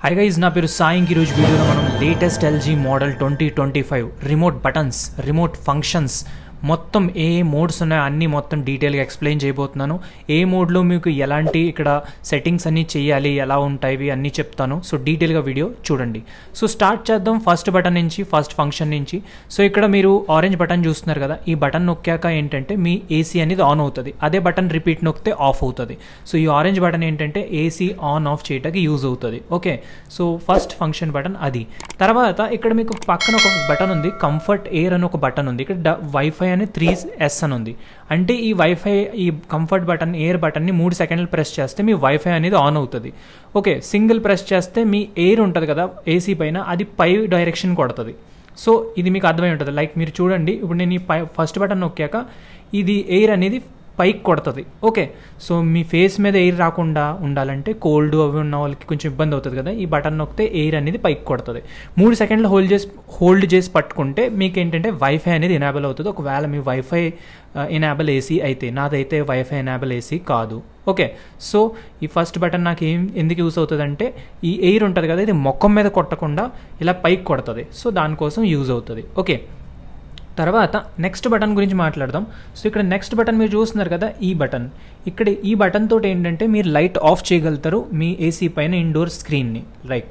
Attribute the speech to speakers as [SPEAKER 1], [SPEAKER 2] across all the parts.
[SPEAKER 1] Hi guys ना पेరు సాయి ఈ రోజు వీడియోలో మనం latest LG model 2025 remote buttons remote functions మొత్తం ఏ మోడ్స్ ఉన్నాయో అన్ని మొత్తం డీటెయిల్గా ఎక్స్ప్లెయిన్ చేయబోతున్నాను. ఏ మోడ్లో మీకు ఎలాంటి ఇక్కడ సెట్టింగ్స్ అన్నీ చేయాలి, ఎలా ఉంటాయి అన్నీ చెప్తాను. సో డీటెయిల్గా వీడియో చూడండి. సో స్టార్ట్ చేద్దాం ఫస్ట్ బటన్ నుంచి, ఫస్ట్ ఫంక్షన్ నుంచి. సో ఇక్కడ మీరు ఆరెంజ్ బటన్ చూస్తున్నారు కదా, ఈ బటన్ నొక్కాక ఏంటంటే మీ ఏసీ అనేది ఆన్ అవుతుంది. అదే బటన్ రిపీట్ నొక్కితే ఆఫ్ అవుతుంది. సో ఈ ఆరెంజ్ బటన్ ఏంటంటే ఏసీ ఆన్ ఆఫ్ చేయడానికి యూజ్ అవుతుంది. Okay, so first function button అది. తర్వాత ఇక్కడ మీకు పక్కన ఒక బటన్ ఉంది, కంఫర్ట్ ఎయిర్ అని ఒక బటన్ ఉంది. ఇక్కడ వైఫై అని 3S అని ఉంది. అంటే ఈ వైఫై, ఈ కంఫర్ట్ బటన్, ఎయిర్ బటన్ని 3 సెకండ్లు ప్రెస్ చేస్తే మీ వైఫై అనేది ఆన్ అవుతుంది. ఓకే, సింగిల్ ప్రెస్ చేస్తే మీ ఎయిర్ ఉంటుంది కదా ఏసీ పైన, అది పై డైరెక్షన్ కొడుతుంది. సో ఇది మీకు అర్థమై ఉంటుంది. లైక్ మీరు చూడండి, ఇప్పుడు నేను ఈ ఫస్ట్ బటన్ నొక్కాక ఇది ఎయిర్ అనేది పైకి కొడుతుంది. ఓకే, సో మీ ఫేస్ మీద ఎయిర్ రాకుండా ఉండాలంటే, కోల్డ్ అవి ఉన్న వాళ్ళకి కొంచెం ఇబ్బంది అవుతుంది కదా, ఈ బటన్ నొక్కితే ఎయిర్ అనేది పైకి కొడుతుంది. 3 సెకండ్లు హోల్డ్ చేసి పట్టుకుంటే మీకు ఏంటంటే వైఫై అనేది ఎనేబుల్ అవుతుంది. ఒకవేళ మీ వైఫై ఎనేబుల్ ఏసీ అయితే, నాదైతే వైఫై ఎనేబుల్ ఏసీ కాదు. ఓకే, సో ఈ ఫస్ట్ బటన్ నాకు ఎందుకు యూస్ అవుతుంది అంటే, ఈ ఎయిర్ ఉంటుంది కదా, ఇది మొఖం మీద కొట్టకుండా ఇలా పైకి కొడుతుంది. సో దానికోసం యూజ్ అవుతుంది. ఓకే, తర్వాత నెక్స్ట్ బటన్ గురించి మాట్లాడదాం. సో ఇక్కడ నెక్స్ట్ బటన్ మీరు చూస్తున్నారు కదా, ఈ బటన్. ఇక్కడ ఈ బటన్ తోటి ఏంటంటే మీరు లైట్ ఆఫ్ చేయగలుగుతారు మీ ఏసీ పైన ఇండోర్ స్క్రీన్ని. లైక్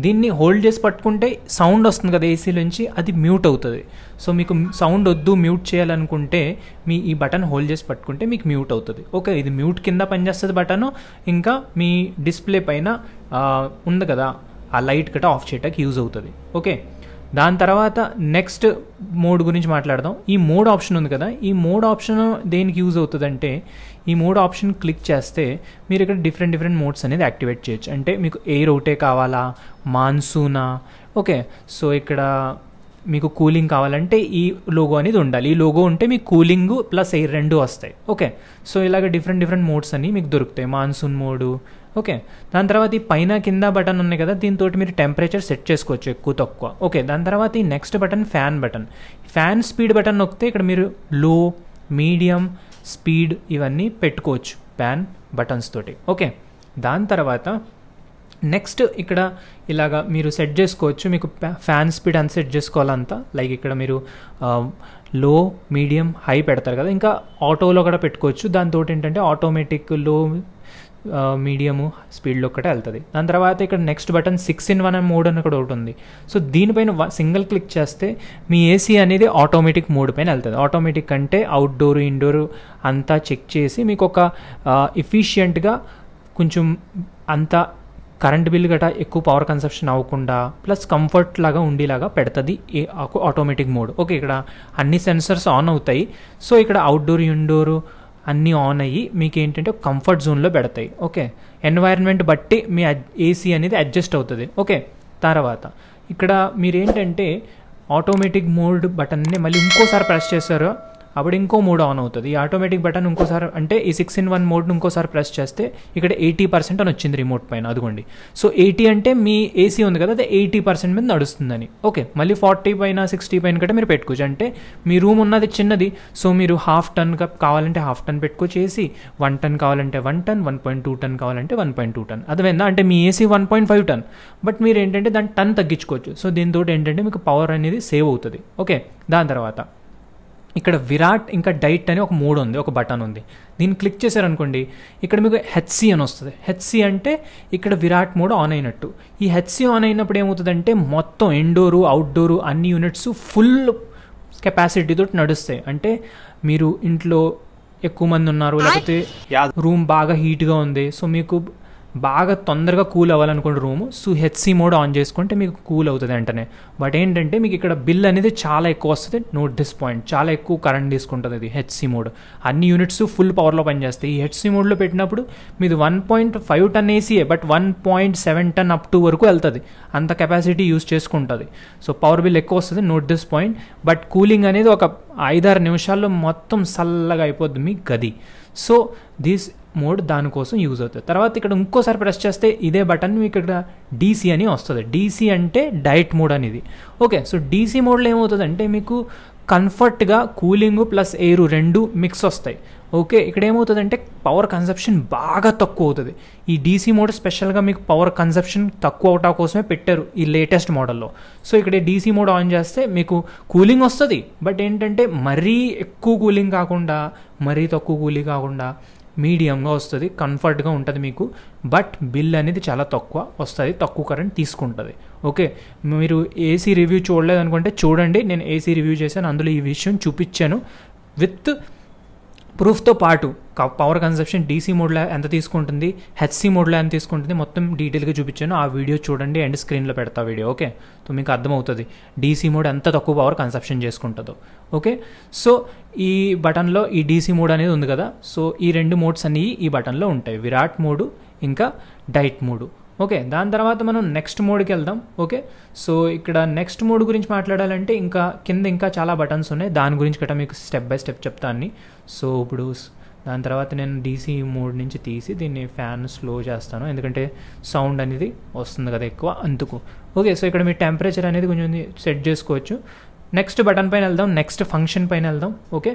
[SPEAKER 1] దీన్ని హోల్డ్ చేసి పట్టుకుంటే సౌండ్ వస్తుంది కదా ఏసీ నుంచి, అది మ్యూట్ అవుతుంది. సో మీకు సౌండ్ వద్దు, మ్యూట్ చేయాలనుకుంటే మీ ఈ బటన్ హోల్డ్ చేసి పట్టుకుంటే మీకు మ్యూట్ అవుతుంది. ఓకే, ఇది మ్యూట్ కింద పనిచేస్తుంది బటను. ఇంకా మీ డిస్ప్లే పైన ఉంది కదా, ఆ లైట్ గట్రా ఆఫ్ చేయడానికి యూజ్ అవుతుంది. ఓకే, దాని తర్వాత నెక్స్ట్ మోడ్ గురించి మాట్లాడదాం. ఈ మోడ్ ఆప్షన్ ఉంది కదా, ఈ మోడ్ ఆప్షన్ దేనికి యూజ్ అవుతుందంటే, ఈ మోడ్ ఆప్షన్ క్లిక్ చేస్తే మీరు ఇక్కడ డిఫరెంట్ మోడ్స్ అనేది యాక్టివేట్ చేయొచ్చు. అంటే మీకు ఎయిర్ ఒకటే కావాలా, మాన్సూనా, ఓకే, సో ఇక్కడ మీకు కూలింగ్ కావాలంటే ఈ లోగో అనేది ఉండాలి. ఈ లోగో ఉంటే మీకు కూలింగ్ ప్లస్ ఎయిర్ రెండు వస్తాయి. ఓకే, సో ఇలాగ డిఫరెంట్ మోడ్స్ అన్ని మీకు దొరుకుతాయి. Monsoon mode. ఓకే, దాని తర్వాత ఈ పైన కింద బటన్ ఉన్నాయి కదా, దీంతో మీరు టెంపరేచర్ సెట్ చేసుకోవచ్చు ఎక్కువ తక్కువ. ఓకే, దాని తర్వాత ఈ next button fan button. Fan speed button నొక్కితే ఇక్కడ మీరు లో, మీడియం, స్పీడ్ ఇవన్నీ పెట్టుకోవచ్చు ఫ్యాన్ బటన్స్ తోటి. ఓకే, దాని తర్వాత నెక్స్ట్ ఇక్కడ ఇలాగా మీరు సెట్ చేసుకోవచ్చు. మీకు ఫ్యాన్ స్పీడ్ అంత సెట్ చేసుకోవాలంతా. లైక్ ఇక్కడ మీరు లో, మీడియం, హై పెడతారు కదా, ఇంకా ఆటోలో కూడా పెట్టుకోవచ్చు. దాంతో ఏంటంటే ఆటోమేటిక్ లో, మీడియము, స్పీడ్లో ఒక్కటే వెళ్తుంది. దాని తర్వాత ఇక్కడ నెక్స్ట్ బటన్ 6-in-1 మోడ్ అని కూడా ఒకటి ఉంది. సో దీనిపైన సింగిల్ క్లిక్ చేస్తే మీ ఏసీ అనేది ఆటోమేటిక్ మోడ్ పైన వెళ్తుంది. ఆటోమేటిక్ అంటే అవుట్డోర్, ఇండోర్ అంతా చెక్ చేసి మీకు ఒక ఎఫిషియెంట్గా కొంచెం అంతా కరెంట్ బిల్ గట్రా ఎక్కువ పవర్ కన్సప్షన్ అవ్వకుండా ప్లస్ కంఫర్ట్ లాగా ఉండేలాగా పెడుతుంది ఆటోమేటిక్ మోడ్. ఓకే, ఇక్కడ అన్ని సెన్సర్స్ ఆన్ అవుతాయి. సో ఇక్కడ అవుట్డోర్, ఇండోర్ అన్నీ ఆన్ అయ్యి మీకు ఏంటంటే కంఫర్ట్ జోన్లో పెడతాయి. ఓకే, ఎన్వైరన్మెంట్ బట్టి మీ ఏసీ అనేది అడ్జస్ట్ అవుతుంది. ఓకే, తర్వాత ఇక్కడ మీరేంటంటే ఆటోమేటిక్ మోడ్ బటన్ని మళ్ళీ ఇంకోసారి ప్రెస్ చేస్తారో అప్పుడు ఇంకో మోడ్ ఆన్ అవుతుంది. ఈ ఆటోమేటిక్ బటన్ ఇంకోసారి అంటే ఈ 6-in-1 మోడ్ను ఇంకోసారి ప్రెస్ చేస్తే ఇక్కడ 80% అని వచ్చింది రిమోట్ పైన. అదిగోండి, సో 80 అంటే మీ ఏసీ ఉంది కదా, అది 80% మీద నడుస్తుందని. ఓకే, మళ్ళీ 40 పైన 60 పైన కూడా మీరు పెట్టుకోవచ్చు. అంటే మీ రూమ్ ఉన్నది చిన్నది, సో మీరు 1/2 టన్ కావాలంటే 1/2 టన్ పెట్టుకోవచ్చు ఏసీ, 1 టన్ కావాలంటే 1 టన్, 1.2 టన్ కావాలంటే 1.2 టన్. అదేవిధంగా అంటే మీ ఏసీ 1.5 టన్, బట్ మీరు ఏంటంటే దాన్ని టన్ తగ్గించుకోవచ్చు. సో దీంతో ఏంటంటే మీకు పవర్ అనేది సేవ్ అవుతుంది. ఓకే, దాని తర్వాత ఇక్కడ విరాట్ ఇంకా డైట్ అని ఒక మోడ్ ఉంది, ఒక బటన్ ఉంది. దీన్ని క్లిక్ చేశారనుకోండి, ఇక్కడ మీకు హెచ్సి అని వస్తుంది. హెచ్సి అంటే ఇక్కడ విరాట్ మోడ్ ఆన్ అయినట్టు. ఈ హెచ్సి ఆన్ అయినప్పుడు ఏమవుతుందంటే మొత్తం ఇండోరు, అవుట్డోరు అన్ని యూనిట్స్ ఫుల్ కెపాసిటీతో నడుస్తాయి. అంటే మీరు ఇంట్లో ఎక్కువ మంది ఉన్నారు, లేకపోతే రూమ్ బాగా హీట్గా ఉంది, సో మీకు బాగా తొందరగా కూల్ అవ్వాలనుకోండి room, so HC mode on చేసుకుంటే మీకు కూల్ అవుతుంది వెంటనే. బట్ ఏంటంటే మీకు ఇక్కడ బిల్ అనేది చాలా ఎక్కువ వస్తుంది. నోట్ దిస్ పాయింట్, చాలా ఎక్కువ కరెంట్ తీసుకుంటుంది ఇది హెచ్సి మోడ్. అన్ని యూనిట్స్ ఫుల్ పవర్లో పనిచేస్తాయి. ఈ హెచ్సి మోడ్లో పెట్టినప్పుడు మీది 1.5 టన్ ఏసీయే, బట్ 1.7 టన్ అప్ టు వరకు వెళ్తుంది. అంత కెపాసిటీ యూజ్ చేసుకుంటుంది. సో పవర్ బిల్ ఎక్కువ వస్తుంది. Note this point. But cooling అనేది ఒక 5-6 నిమిషాల్లో మొత్తం చల్లగా అయిపోద్ది మీ గది. సో దిస్ మోడ్ దానికోసం యూజ్ అవుతుంది. తర్వాత ఇక్కడ ఇంకోసారి ప్రెస్ చేస్తే ఇదే బటన్ మీకు ఇక్కడ డీసీ అని వస్తుంది. డీసీ అంటే డైట్ మోడ్ అనేది. ఓకే, సో డీసీ మోడ్లో ఏమవుతుంది అంటే మీకు కంఫర్ట్గా కూలింగ్ ప్లస్ ఎయిర్ రెండు మిక్స్ వస్తాయి. ఓకే, ఇక్కడ ఏమవుతుందంటే పవర్ కన్సప్షన్ బాగా తక్కువ అవుతుంది. ఈ డీసీ మోడ్ స్పెషల్గా మీకు పవర్ కన్సప్షన్ తక్కువ అవటం కోసమే పెట్టారు ఈ లేటెస్ట్ మోడల్లో. సో ఇక్కడ డీసీ మోడ్ ఆన్ చేస్తే మీకు కూలింగ్ వస్తుంది, బట్ ఏంటంటే మరీ ఎక్కువ కూలింగ్ కాకుండా మరీ తక్కువ కూలింగ్ కాకుండా మీడియంగా వస్తుంది, కంఫర్ట్గా ఉంటుంది మీకు. బట్ బిల్ అనేది చాలా తక్కువ వస్తుంది, తక్కువ కరెంట్ తీసుకుంటుంది. ఓకే, మీరు ఏసీ రివ్యూ చూడలేదు అనుకుంటే చూడండి, నేను ఏసీ రివ్యూ చేశాను, అందులో ఈ విషయం చూపించాను విత్ ప్రూఫ్తో పాటు. పవర్ కన్సప్షన్ డీసీ మోడ్లో ఎంత తీసుకుంటుంది, హెచ్సీ మోడ్లో ఎంత తీసుకుంటుంది మొత్తం డీటెయిల్గా చూపించాను. ఆ వీడియో చూడండి, అండ్ స్క్రీన్లో పెడతా వీడియో. ఓకే, సో మీకు అర్థమవుతుంది డీసీ మోడ్ ఎంత తక్కువ పవర్ కన్సప్షన్ చేసుకుంటుందో. ఓకే, సో ఈ బటన్లో ఈ డీసీ మోడ్ అనేది ఉంది కదా, సో ఈ రెండు మోడ్స్ అనేవి ఈ బటన్లో ఉంటాయి, విరాట్ మోడు ఇంకా డైట్ మోడు. ఓకే, దాని తర్వాత మనం నెక్స్ట్ మోడ్కి వెళ్దాం. ఓకే, సో ఇక్కడ నెక్స్ట్ మోడ్ గురించి మాట్లాడాలంటే ఇంకా కింద ఇంకా చాలా బటన్స్ ఉన్నాయి, దాని గురించి గట్రా మీకు స్టెప్ బై స్టెప్ చెప్తాను. సో ఇప్పుడు దాని తర్వాత నేను డీసీ మోడ్ నుంచి తీసి దీన్ని ఫ్యాన్ స్లో చేస్తాను, ఎందుకంటే సౌండ్ అనేది వస్తుంది కదా ఎక్కువ అందుకు. ఓకే, సో ఇక్కడ మీ టెంపరేచర్ అనేది కొంచెం సెట్ చేసుకోవచ్చు. నెక్స్ట్ బటన్ పైన వెళ్దాం, నెక్స్ట్ ఫంక్షన్ పైన వెళ్దాం. Okay,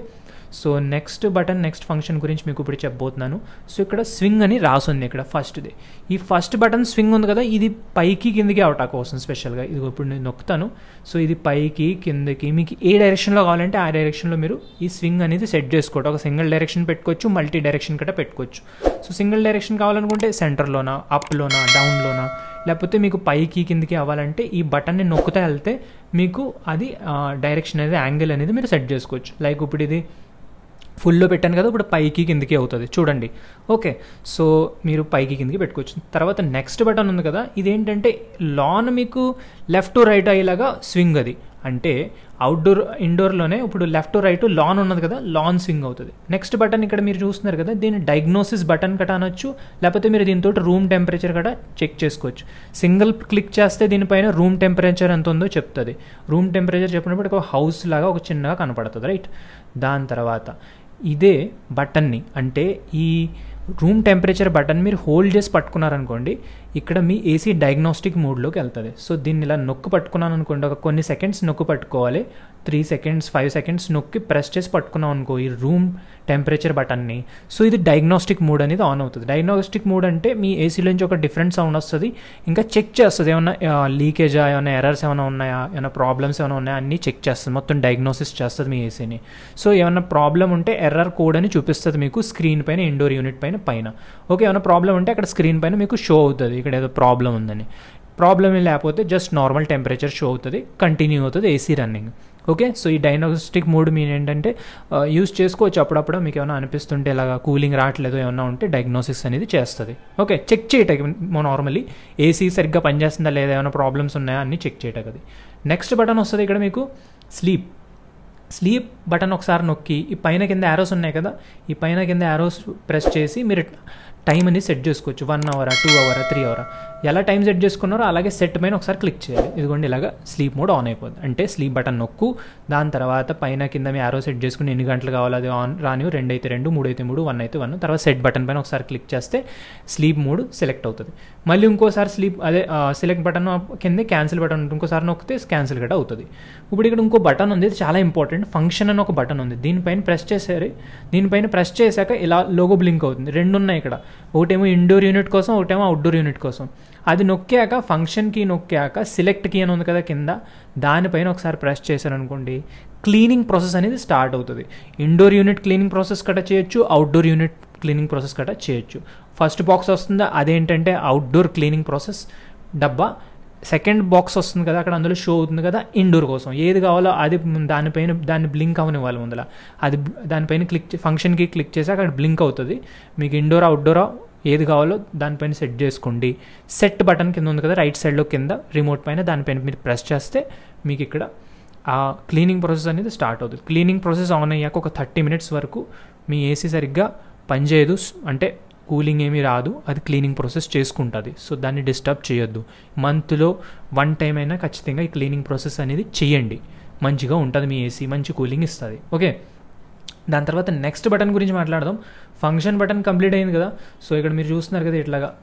[SPEAKER 1] so next button next function గురించి మీకు ఇప్పుడు చెప్పబోతున్నాను. సో ఇక్కడ స్వింగ్ అని రాసుంది ఇక్కడ ఫస్ట్ది. ఈ ఫస్ట్ బటన్ స్వింగ్ ఉంది కదా, ఇది పైకి కిందకి అవటా కోసం స్పెషల్గా ఇది ఇప్పుడు నేను నొక్కుతాను. సో ఇది పైకి కిందకి మీకు ఏ డైరెక్షన్లో కావాలంటే ఆ డైరెక్షన్లో మీరు ఈ స్వింగ్ అనేది సెట్ చేసుకోవడం. ఒక సింగిల్ డైరెక్షన్ పెట్టుకోవచ్చు, మల్టీ డైరెక్షన్ కట్ట పెట్టుకోవచ్చు. సో సింగిల్ డైరెక్షన్ కావాలనుకుంటే సెంటర్లోనా, అప్లోనా, డౌన్లోనా, లేకపోతే మీకు పైకి కిందకి అవ్వాలంటే ఈ బటన్ని నొక్కుతా వెళ్తే మీకు అది డైరెక్షన్ అనేది యాంగిల్ అనేది మీరు సెట్ చేసుకోవచ్చు. లైక్ ఇప్పుడు ఇది ఫుల్లో పెట్టాను కదా, ఇప్పుడు పైకి కిందకి అవుతుంది చూడండి. ఓకే, సో మీరు పైకి కిందకి పెట్టుకోవచ్చు. తర్వాత నెక్స్ట్ బటన్ ఉంది కదా, ఇదేంటంటే లాన్ మీకు లెఫ్ట్ టు రైట్ అయ్యేలాగా స్వింగ్. అది అంటే అవుట్డోర్ ఇండోర్లోనే ఇప్పుడు లెఫ్ట్ టు రైట్ లాన్ ఉన్నది కదా, లాన్ స్వింగ్ అవుతుంది. నెక్స్ట్ బటన్ ఇక్కడ మీరు చూస్తున్నారు కదా, దీన్ని డయాగ్నోసిస్ బటన్ కట అనొచ్చు, లేకపోతే మీరు దీంతో రూమ్ టెంపరేచర్ కట చెక్ చేసుకోవచ్చు. సింగిల్ క్లిక్ చేస్తే దీనిపైన రూమ్ టెంపరేచర్ ఎంత ఉందో చెప్తుంది. రూమ్ టెంపరేచర్ చెప్పినప్పుడు ఒక హౌస్ లాగా ఒక చిన్నగా కనపడుతుంది, రైట్. దాని తర్వాత ఇదే బటన్ని అంటే ఈ రూమ్ టెంపరేచర్ బటన్ మీరు హోల్డ్ చేసి పట్టుకున్నారనుకోండి, ఇక్కడ మీ ఏసీ డయాగ్నోస్టిక్ మోడ్లోకి వెళ్తుంది. సో దీన్ని ఇలా నొక్కి పట్టుకున్నాను అనుకోండి, ఒక కొన్ని సెకండ్స్ నొక్కి పట్టుకోవాలి, 3 seconds 5 seconds నొక్కి ప్రెస్ చేసి పట్టుకున్నాం అనుకో ఈ రూమ్ టెంపరేచర్ బటన్ని. సో ఇది డయాగ్నోస్టిక్ మోడ్ అనేది ఆన్ అవుతుంది. డయాగ్నోస్టిక్ మోడ్ అంటే మీ ఏసీలోంచి ఒక డిఫరెంట్ సౌండ్ వస్తుంది, ఇంకా చెక్ చేస్తుంది ఏమన్నా లీకేజా, ఏమైనా ఎర్రర్స్ ఏమైనా ఉన్నాయా, ఏమైనా ప్రాబ్లమ్స్ ఏమైనా ఉన్నాయా అన్నీ చెక్ చేస్తుంది, మొత్తం డయాగ్నోసిస్ చేస్తుంది మీ ఏసీని. సో ఏమైనా ప్రాబ్లం ఉంటే ఎర్రర్ కోడ్ అని చూపిస్తుంది మీకు స్క్రీన్ పైన, ఇండోర్ యూనిట్ పైన. ఓకే, ఏమైనా ప్రాబ్లం ఉంటే అక్కడ స్క్రీన్ పైన మీకు షో అవుతుంది ఇక్కడ ఏదో ప్రాబ్లం ఉందని. ప్రాబ్లం లేకపోతే జస్ట్ నార్మల్ టెంపరేచర్ షో అవుతుంది, కంటిన్యూ అవుతుంది ఏసీ రన్నింగ్. ఓకే, సో ఈ డయాగ్నోస్టిక్ మోడ్ మీరు ఏంటంటే యూస్ చేసుకోవచ్చు. అప్పుడప్పుడు మీకు ఏమైనా అనిపిస్తుంటే ఇలాగా కూలింగ్ రావట్లేదు ఏమన్నా ఉంటే డయాగ్నోసిస్ అనేది చేస్తుంది. ఓకే, చెక్ చేయటం నార్మల్లీ ఏసీ సరిగ్గా పనిచేస్తుందా లేదా, ఏమైనా ప్రాబ్లమ్స్ ఉన్నాయా అన్నీ చెక్ చేయటం. అది నెక్స్ట్ బటన్ వస్తుంది ఇక్కడ మీకు స్లీప్ బటన్ ఒకసారి నొక్కి ఈ పైన కింద యారోస్ ఉన్నాయి కదా, ఈ పైన కింద యారోస్ ప్రెస్ చేసి మీరు టైం అనేది సెట్ చేసుకోవచ్చు. 1 hour 2 hour 3 hour ఎలా టైం సెట్ చేసుకున్నారో అలాగే సెట్ పైన ఒకసారి క్లిక్ చేయాలి. ఇదిగోండి ఇలాగా స్లీప్ మోడ్ ఆన్ అయిపోద్ది. అంటే స్లీప్ బటన్ నొక్కు, దాని తర్వాత పైన కింద మీ యారో సెట్ చేసుకుని ఎన్ని గంటలు కావాలో అది ఆన్ రాని, 2 అయితే 2, 3 అయితే 3, 1 అయితే 1. తర్వాత సెట్ బటన్ పైన ఒకసారి క్లిక్ చేస్తే స్లీప్ మోడ్ సెలెక్ట్ అవుతుంది. మళ్ళీ ఇంకోసారి సెలెక్ట్ బటన్ కింద క్యాన్సిల్ బటన్ ఉంటుంది, ఇంకోసారి నొక్కితే క్యాన్సిల్ కూడా అవుతుంది. ఇప్పుడు ఇక్కడ ఇంకో బటన్ ఉంది, ఇది చాలా ఇంపార్టెంట్, ఫంక్షన్ అని ఒక బటన్ ఉంది. దీనిపైన ప్రెస్ చేశాక ఇలా లోగో బ్లింక్ అవుతుంది. 2 ఉన్నాయి ఇక్కడ, ఒకటేమో ఇండోర్ యూనిట్ కోసం, ఒకటేమో అవుట్డోర్ యూనిట్ కోసం. అది నొక్కాక ఫంక్షన్ కీ నొక్కాక సెలెక్ట్ కీ అని ఉంది కదా కింద, దానిపైన ఒకసారి ప్రెస్ చేశారనుకోండి క్లీనింగ్ ప్రాసెస్ అనేది స్టార్ట్ అవుతుంది. ఇండోర్ యూనిట్ క్లీనింగ్ ప్రాసెస్ కట్ట చేయొచ్చు, అవుట్డోర్ యూనిట్ క్లీనింగ్ ప్రాసెస్ కట్ట చేయొచ్చు. ఫస్ట్ బాక్స్ వస్తుందా అదేంటంటే అవుట్డోర్ క్లీనింగ్ ప్రాసెస్ డబ్బా. సెకండ్ బాక్స్ వస్తుంది కదా అక్కడ, అందులో షో అవుతుంది కదా ఇండోర్ కోసం. ఏది కావాలో అది దాన్ని బ్లింక్ అవనివ్వాలి ముందర. అది దానిపైన ఫంక్షన్కి క్లిక్ చేసి అక్కడ బ్లింక్ అవుతుంది. మీకు ఇండోర్ అవుట్డోరా ఏది కావాలో దానిపైన సెట్ చేసుకోండి. సెట్ బటన్ కింద ఉంది కదా రైట్ సైడ్లో కింద రిమోట్ పైన, దానిపైన మీరు ప్రెస్ చేస్తే మీకు ఇక్కడ ఆ క్లీనింగ్ ప్రాసెస్ అనేది స్టార్ట్ అవుతుంది. క్లీనింగ్ ప్రాసెస్ ఆన్ అయ్యాక ఒక 30 minutes వరకు మీ ఏసీ సరిగ్గా పనిచేయదు, అంటే కూలింగ్ ఏమీ రాదు, అది క్లీనింగ్ ప్రాసెస్ చేసుకుంటుంది. సో దాన్ని డిస్టర్బ్ చేయొద్దు. మంత్లో 1 time అయినా ఖచ్చితంగా ఈ క్లీనింగ్ ప్రాసెస్ అనేది చేయండి, మంచిగా ఉంటుంది మీ ఏసీ, మంచి కూలింగ్ ఇస్తుంది. ఓకే, దాని తర్వాత నెక్స్ట్ బటన్ గురించి మాట్లాడదాం. ఫంక్షన్ బటన్ కంప్లీట్ అయింది కదా. సో ఇక్కడ మీరు చూస్తున్నారు కదా,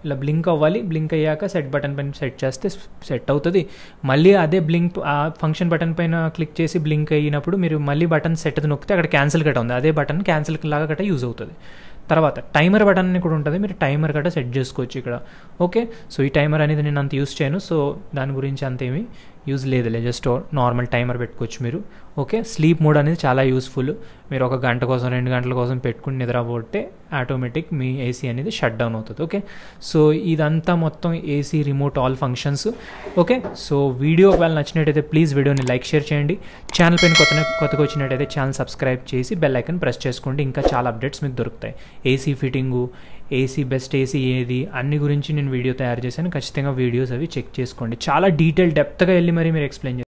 [SPEAKER 1] ఇలా బ్లింక్ అవ్వాలి. బ్లింక్ అయ్యాక సెట్ బటన్ పైన సెట్ చేస్తే సెట్ అవుతుంది. మళ్ళీ అదే బ్లింక్ ఆ ఫంక్షన్ బటన్ పైన క్లిక్ చేసి బ్లింక్ అయినప్పుడు మీరు మళ్ళీ బటన్ సెట్ నొక్కితే అక్కడ క్యాన్సిల్ గట్ట ఉంది, అదే బటన్ క్యాన్సిల్ లాగా గట్ట యూజ్ అవుతుంది. తర్వాత టైమర్ బటన్ కూడా ఉంటుంది, మీరు టైమర్ గట్ట సెట్ చేసుకోవచ్చు ఇక్కడ. ఓకే, సో ఈ టైమర్ అనేది నేను అంత యూజ్ చేయను, సో దాని గురించి అంతేమీ యూజ్ లేదులే, జస్ట్ నార్మల్ టైమర్ పెట్టుకోవచ్చు మీరు. ఓకే, స్లీప్ మోడ్ అనేది చాలా యూస్ఫుల్. మీరు 1 గంట కోసం 2 గంటల కోసం పెట్టుకుని నిద్రపోతే ఆటోమేటిక్ మీ ఏసీ అనేది షట్ డౌన్ అవుతుంది. ఓకే, సో ఇదంతా మొత్తం AC remote all functions. Okay, so video ఒకవేళ నచ్చినట్టయితే ప్లీజ్ వీడియోని లైక్ షేర్ చేయండి. ఛానల్ పైన కొత్తగా వచ్చినట్టయితే ఛానల్ సబ్స్క్రైబ్ చేసి బెల్ ఐకన్ ప్రెస్ చేసుకోండి. ఇంకా చాలా అప్డేట్స్ మీకు దొరుకుతాయి. AC fitting, AC best AC ఏది అన్ని గురించి నేను వీడియో తయారు చేశాను. ఖచ్చితంగా వీడియోస్ అవి చెక్ చేసుకోండి. చాలా డెప్త్గా వెళ్ళి మరి మీరు ఎక్స్ప్లెయిన్